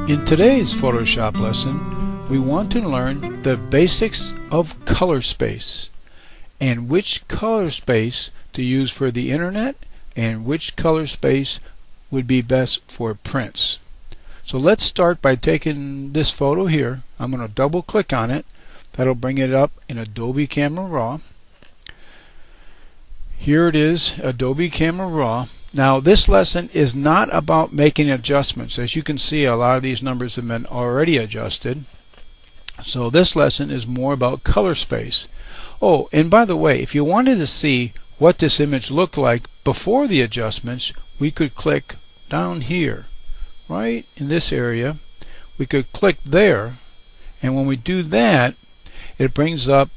In today's Photoshop lesson, we want to learn the basics of color space and which color space to use for the internet and which color space would be best for prints. So let's start by taking this photo here. I'm going to double click on it. That'll bring it up in Adobe Camera Raw. Here it is, Adobe Camera Raw. Now this lesson is not about making adjustments. As you can see, a lot of these numbers have been already adjusted. So this lesson is more about color space. Oh, and by the way, if you wanted to see what this image looked like before the adjustments, we could click down here, right in this area. We could click there, and when we do that, it brings up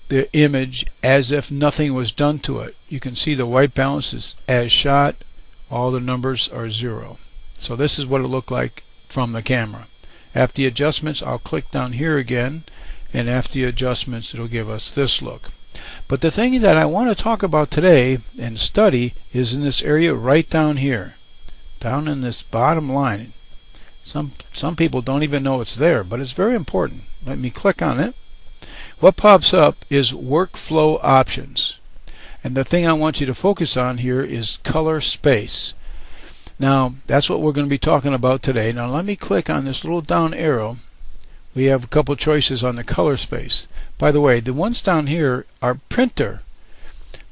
the image as if nothing was done to it. You can see the white balance is as shot, all the numbers are 0. So this is what it looked like from the camera. After the adjustments, I'll click down here again, and after the adjustments it'll give us this look. But the thing that I want to talk about today and study is in this area right down here, down in this bottom line. Some people don't even know it's there, but it's very important. Let me click on it. What pops up is workflow options, and the thing I want you to focus on here is color space. Now that's what we're going to be talking about today. Now let me click on this little down arrow. We have a couple choices on the color space. By the way, the ones down here are printer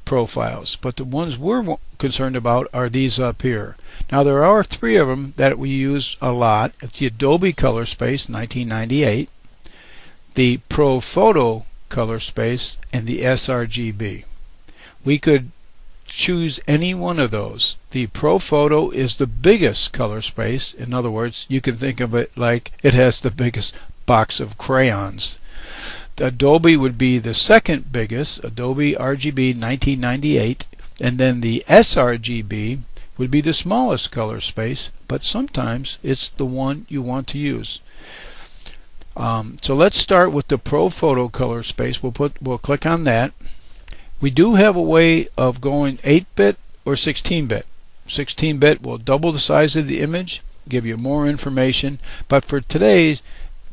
profiles, but the ones we're concerned about are these up here. Now there are 3 of them that we use a lot. It's the Adobe Color Space 1998, the ProPhoto Color Space, and the sRGB. We could choose any one of those. The ProPhoto is the biggest color space. In other words, you can think of it like it has the biggest box of crayons. The Adobe would be the second biggest, Adobe RGB 1998, and then the sRGB would be the smallest color space, but sometimes it's the one you want to use. So let's start with the ProPhoto Color Space. We'll click on that. We do have a way of going 8-bit or 16-bit. 16-bit will double the size of the image, give you more information. But for today's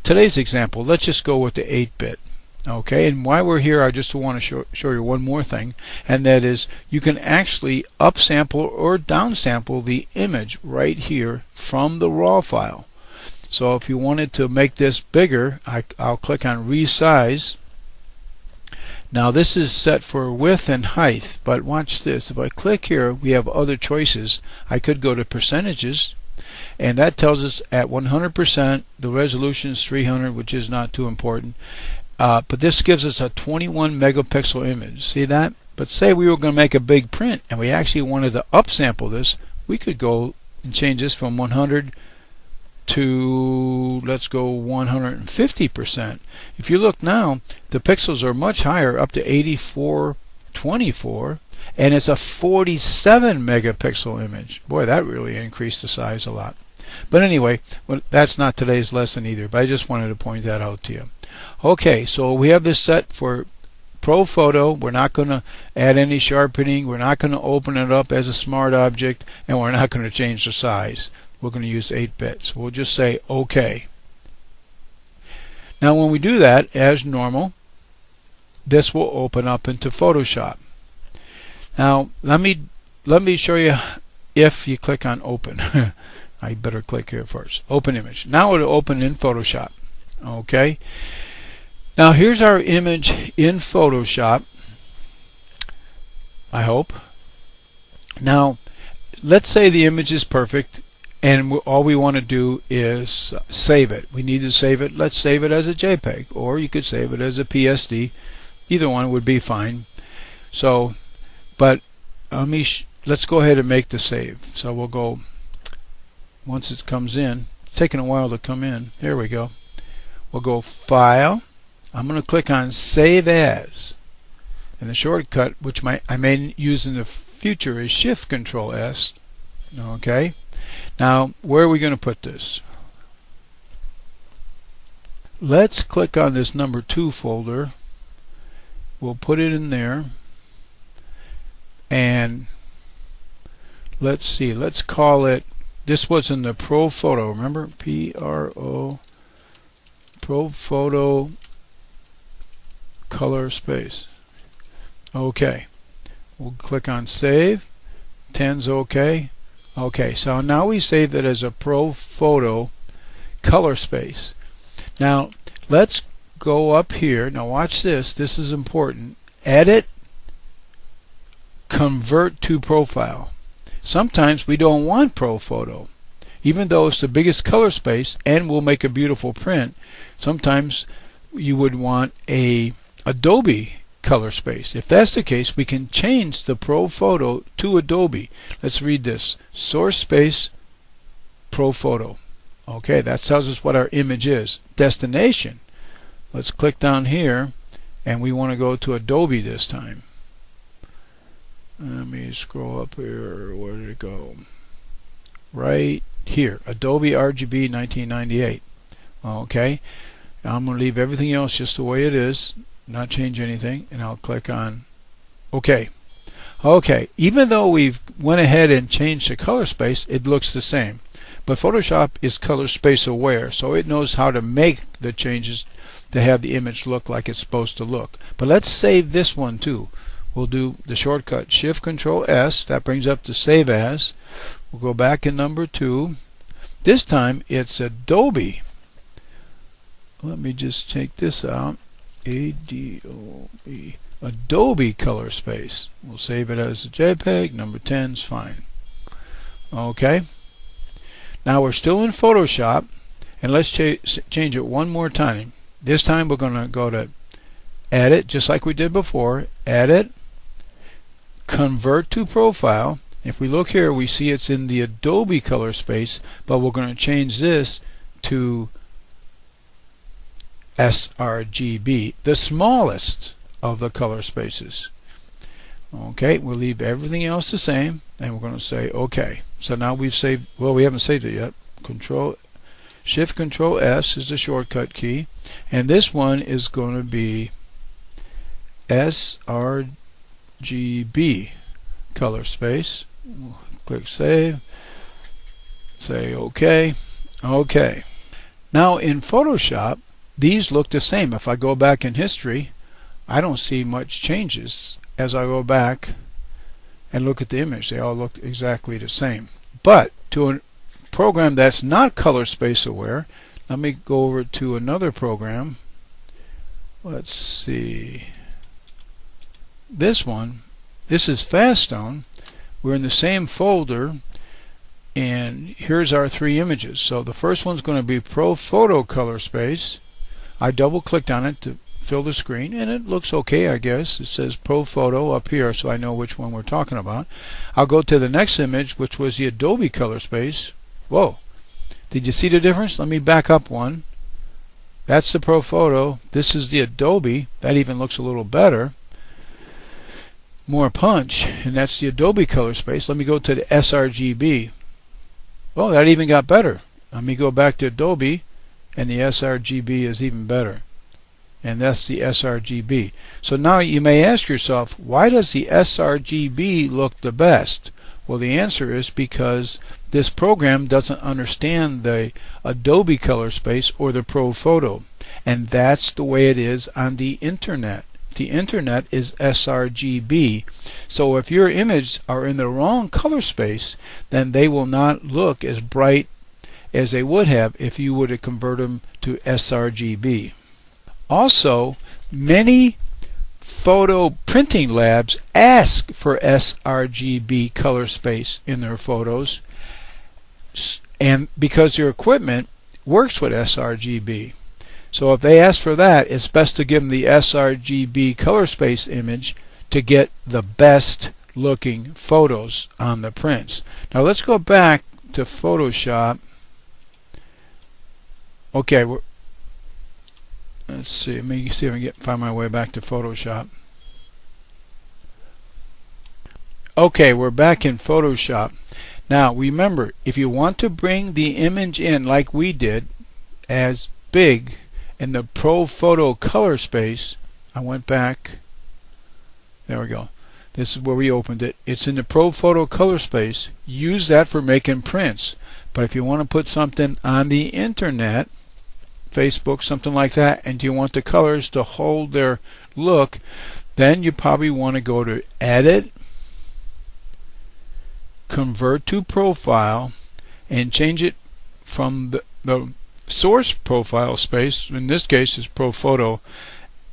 example, let's just go with the 8-bit. Okay, and while we're here, I just want to show you one more thing, and that is you can actually upsample or downsample the image right here from the raw file. So if you wanted to make this bigger, I'll click on resize. Now this is set for width and height, but watch this. If I click here, we have other choices. I could go to percentages, and that tells us at 100% the resolution is 300, which is not too important. But this gives us a 21 megapixel image. See that? But say we were going to make a big print and we actually wanted to upsample this, we could go and change this from 100 to, let's go 150%. If you look now, the pixels are much higher, up to 8424, and it's a 47 megapixel image. Boy, that really increased the size a lot. But anyway, well, that's not today's lesson either, but I just wanted to point that out to you. Okay, so we have this set for ProPhoto. We're not going to add any sharpening. We're not going to open it up as a smart object, and we're not going to change the size. We're going to use 8-bit. So we'll just say OK. Now when we do that, as normal, this will open up into Photoshop. Now let me show you. If you click on Open, I better click here first. Open image. Now it'll open in Photoshop. Okay. Now here's our image in Photoshop, I hope. Now let's say the image is perfect and all we want to do is save it. We need to save it. Let's save it as a JPEG, or you could save it as a PSD. Either one would be fine. So, but let's go ahead and make the save. So we'll go, once it comes in, it's taking a while to come in. There we go. We'll go File. I'm going to click on Save As, and the shortcut, which I may use in the future, is Shift-Control-S. Okay. Now where are we going to put this? Let's click on this number 2 folder. We'll put it in there, and let's see, let's call it This was in the ProPhoto. Remember? P-R-O, ProPhoto color space. Okay. We'll click on Save. 10's okay. Okay, so now we saved it as a ProPhoto color space. Now, let's go up here. Now watch this. This is important. Edit, convert to profile. Sometimes we don't want ProPhoto. Even though it's the biggest color space and will make a beautiful print, sometimes you would want a Adobe color space. If that's the case, we can change the ProPhoto to Adobe. Let's read this. Source space ProPhoto. Okay, that tells us what our image is. Destination. Let's click down here, and we want to go to Adobe this time. Let me scroll up here. Where did it go? Right here. Adobe RGB 1998. Okay. Now I'm going to leave everything else just the way it is, not change anything, and I'll click on OK. Okay. Even though we've went ahead and changed the color space, it looks the same. But Photoshop is color space aware, so it knows how to make the changes to have the image look like it's supposed to look. But let's save this one too. We'll do the shortcut Shift Control S. That brings up to Save As. We'll go back in number 2. This time it's Adobe. Let me just take this out. A-D-O-B. Adobe color space. We'll save it as a JPEG. Number 10's fine. Okay. Now we're still in Photoshop, and let's change it one more time. This time we're going to go to Edit, just like we did before. Edit, convert to profile. If we look here, we see it's in the Adobe color space, but we're going to change this to sRGB, the smallest of the color spaces. Okay, we'll leave everything else the same, and we're going to say OK. So now we've saved, well, we haven't saved it yet. Shift Control S is the shortcut key, and this one is going to be sRGB color space. We'll click Save, say OK. OK. Now in Photoshop, these look the same. If I go back in history, I don't see much changes. As I go back and look at the image, they all look exactly the same. But to a program that's not color space aware, let me go over to another program. Let's see. This one, this is Faststone. We're in the same folder, and here's our 3 images. So the first one's going to be ProPhoto color space. I double clicked on it to fill the screen, and it looks okay, I guess. It says ProPhoto up here, so I know which one we're talking about. I'll go to the next image, which was the Adobe color space. Whoa, did you see the difference? Let me back up one. That's the ProPhoto. This is the Adobe. That even looks a little better, more punch, and that's the Adobe color space. Let me go to the sRGB. Oh, that even got better. Let me go back to Adobe, and the sRGB is even better. And that's the sRGB. So now you may ask yourself, why does the sRGB look the best? Well, the answer is because this program doesn't understand the Adobe color space or the ProPhoto. And that's the way it is on the internet. The internet is sRGB. So if your images are in the wrong color space, then they will not look as bright as they would have if you were to convert them to sRGB. Also, many photo printing labs ask for sRGB color space in their photos, and because your equipment works with sRGB. So if they ask for that, it's best to give them the sRGB color space image to get the best looking photos on the prints. Now let's go back to Photoshop. Okay, let's see. Let me see if I can find my way back to Photoshop. Okay, we're back in Photoshop. Now remember, if you want to bring the image in like we did as big in the ProPhoto color space, I went back. There we go. This is where we opened it. It's in the ProPhoto color space. Use that for making prints. But if you want to put something on the internet, Facebook, something like that, and you want the colors to hold their look, then you probably want to go to Edit, Convert to Profile, and change it from the source profile space, in this case is ProPhoto,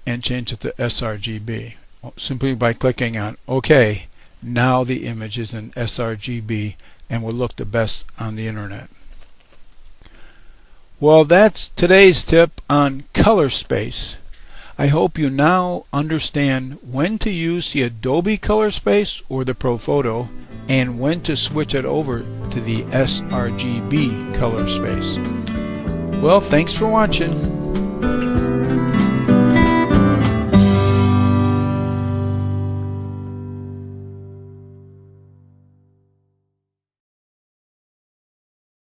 and change it to sRGB. Simply by clicking on OK, now the image is in sRGB and will look the best on the internet. Well, that's today's tip on color space. I hope you now understand when to use the Adobe Color Space or the ProPhoto and when to switch it over to the sRGB color space. Well, thanks for watching.